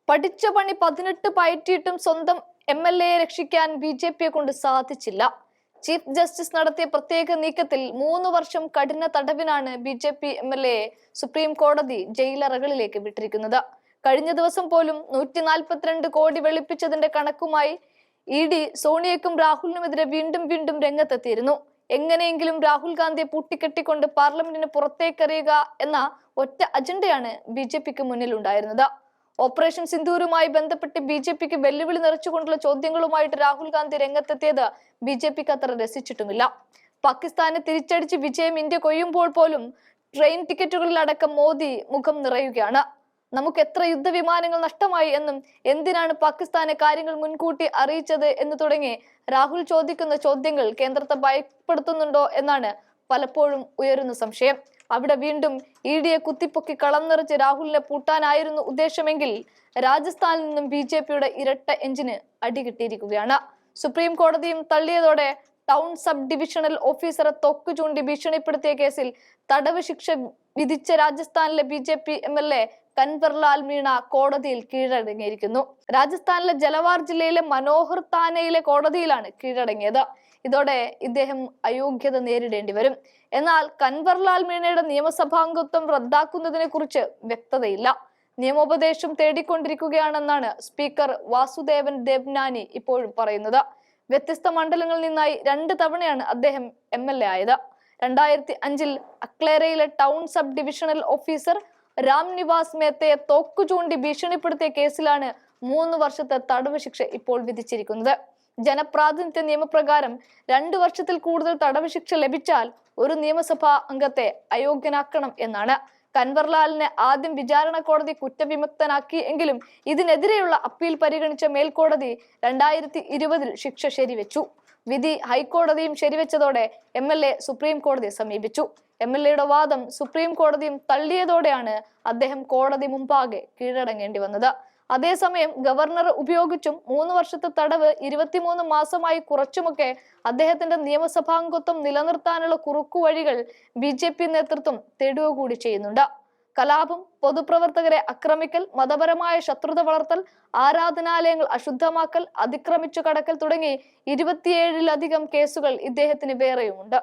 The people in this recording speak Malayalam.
പഠിച്ച പണി 18 പയറ്റിയിട്ടും സ്വന്തം MLA രക്ഷിക്കാൻ BJPയെ കൊണ്ട് സാധിച്ചില്ല. ചീഫ് ജസ്റ്റിസ് നടത്തിയ പ്രത്യേക നീക്കത്തിൽ 3 വർഷം കഠിന തടവിനാണ് BJP MLA സുപ്രീം കോടതി ജയിലറകളിലേക്ക് വിട്ടിരിക്കുന്നത്. കഴിഞ്ഞ ദിവസം പോലും 142 കോടി വെളുപ്പിച്ചതിന്റെ കണക്കുമായി ED സോണിയയ്ക്കും രാഹുലിനുമെതിരെ വീണ്ടും രംഗത്തെത്തിയിരുന്നു. എങ്ങനെയെങ്കിലും രാഹുൽ ഗാന്ധിയെ പൂട്ടിക്കെട്ടിക്കൊണ്ട് പാർലമെന്റിന് പുറത്തേക്കെറിയുക എന്ന ഒറ്റ അജണ്ടയാണ് BJPക്ക് മുന്നിലുണ്ടായിരുന്നത്. ഓപ്പറേഷൻ സിന്ദൂരുമായി ബന്ധപ്പെട്ട് BJPക്ക് വെല്ലുവിളി നിറച്ചുകൊണ്ടുള്ള ചോദ്യങ്ങളുമായിട്ട് രാഹുൽ ഗാന്ധി രംഗത്തെത്തിയത് BJPക്ക് അത്ര രസിച്ചിട്ടുമില്ല. പാകിസ്ഥാനെ തിരിച്ചടിച്ച് വിജയം ഇന്ത്യ കൊയ്യുമ്പോൾ പോലും ട്രെയിൻ ടിക്കറ്റുകളിലടക്കം മോദി മുഖം നിറയുകയാണ്. നമുക്ക് എത്ര യുദ്ധവിമാനങ്ങൾ നഷ്ടമായി എന്നും എന്തിനാണ് പാകിസ്ഥാനെ കാര്യങ്ങൾ മുൻകൂട്ടി അറിയിച്ചത് എന്ന് തുടങ്ങി രാഹുൽ ചോദിക്കുന്ന ചോദ്യങ്ങൾ കേന്ദ്രത്തെ ഭയപ്പെടുത്തുന്നുണ്ടോ എന്നാണ് പലപ്പോഴും ഉയരുന്ന സംശയം. അവിടെ വീണ്ടും EDയെ കുത്തിപ്പൊക്കി കളം നിറച്ച് രാഹുലിനെ പൂട്ടാനായിരുന്നു ഉദ്ദേശമെങ്കിൽ രാജസ്ഥാനിൽ നിന്നും BJPയുടെ ഇരട്ട എഞ്ചിന് അടികിട്ടിയിരിക്കുകയാണ്. സുപ്രീം കോടതിയും തള്ളിയതോടെ ടൗൺ സബ് ഡിവിഷണൽ ഓഫീസറെ തൊക്കു ചൂണ്ടി ഭീഷണിപ്പെടുത്തിയ കേസിൽ തടവ് ശിക്ഷ വിധിച്ച രാജസ്ഥാനിലെ BJP MLA കൻവർലാൽ മീണ കോടതിയിൽ കീഴടങ്ങിയിരിക്കുന്നു. രാജസ്ഥാനിലെ ജലവാർ ജില്ലയിലെ മനോഹർ താനയിലെ കോടതിയിലാണ് കീഴടങ്ങിയത്. ഇതോടെ ഇദ്ദേഹം അയോഗ്യത നേരിടേണ്ടി വരും. എന്നാൽ കൻവർലാൽ മീണയുടെ നിയമസഭാംഗത്വം റദ്ദാക്കുന്നതിനെ കുറിച്ച് വ്യക്തതയില്ല. നിയമോപദേശം തേടിക്കൊണ്ടിരിക്കുകയാണെന്നാണ് സ്പീക്കർ വാസുദേവൻ ദേവ്നാനി ഇപ്പോഴും പറയുന്നത്. വ്യത്യസ്ത മണ്ഡലങ്ങളിൽ നിന്നായി 2 തവണയാണ് അദ്ദേഹം MLA ആയത്. 2005 അക്ലേരയിലെ town sub divisional officer Ram Niwas മേത്തയെ തോക്കു ചൂണ്ടി ഭീഷണിപ്പെടുത്തിയ കേസിലാണ് 3 വർഷത്തെ തടവ് ശിക്ഷ ഇപ്പോൾ വിധിച്ചിരിക്കുന്നത്. ജനപ്രാതിനിധ്യ നിയമപ്രകാരം 2 വർഷത്തിൽ കൂടുതൽ തടവ് ശിക്ഷ ലഭിച്ചാൽ ഒരു നിയമസഭാ അംഗത്തെ അയോഗ്യനാക്കണം എന്നാണ്. കൻവർലാലിനെ ആദ്യം വിചാരണ കോടതി കുറ്റവിമുക്തനാക്കി എങ്കിലും ഇതിനെതിരെയുള്ള അപ്പീൽ പരിഗണിച്ച മേൽക്കോടതി 2020 ശിക്ഷ ശരിവെച്ചു. വിധി ഹൈക്കോടതിയും ശരിവെച്ചതോടെ MLA സുപ്രീം കോടതിയെ സമീപിച്ചു. MLAയുടെ വാദം സുപ്രീം കോടതിയും തള്ളിയതോടെയാണ് അദ്ദേഹം കോടതി മുമ്പാകെ കീഴടങ്ങേണ്ടി വന്നത്. അതേസമയം ഗവർണർ ഉപയോഗിച്ചും 3 വർഷത്തെ തടവ് 23 മാസമായി കുറച്ചുമൊക്കെ അദ്ദേഹത്തിന്റെ നിയമസഭാംഗത്വം നിലനിർത്താനുള്ള കുറുക്കുവഴികൾ BJP നേതൃത്വം തേടുക കൂടി ചെയ്യുന്നുണ്ട്. കലാപം, പൊതുപ്രവർത്തകരെ ആക്രമിക്കൽ, മതപരമായ ശത്രുത വളർത്തൽ, ആരാധനാലയങ്ങൾ അശുദ്ധമാക്കൽ, അതിക്രമിച്ചു കടക്കൽ തുടങ്ങി 27-ലധികം കേസുകൾ ഇദ്ദേഹത്തിന് വേറെയുമുണ്ട്.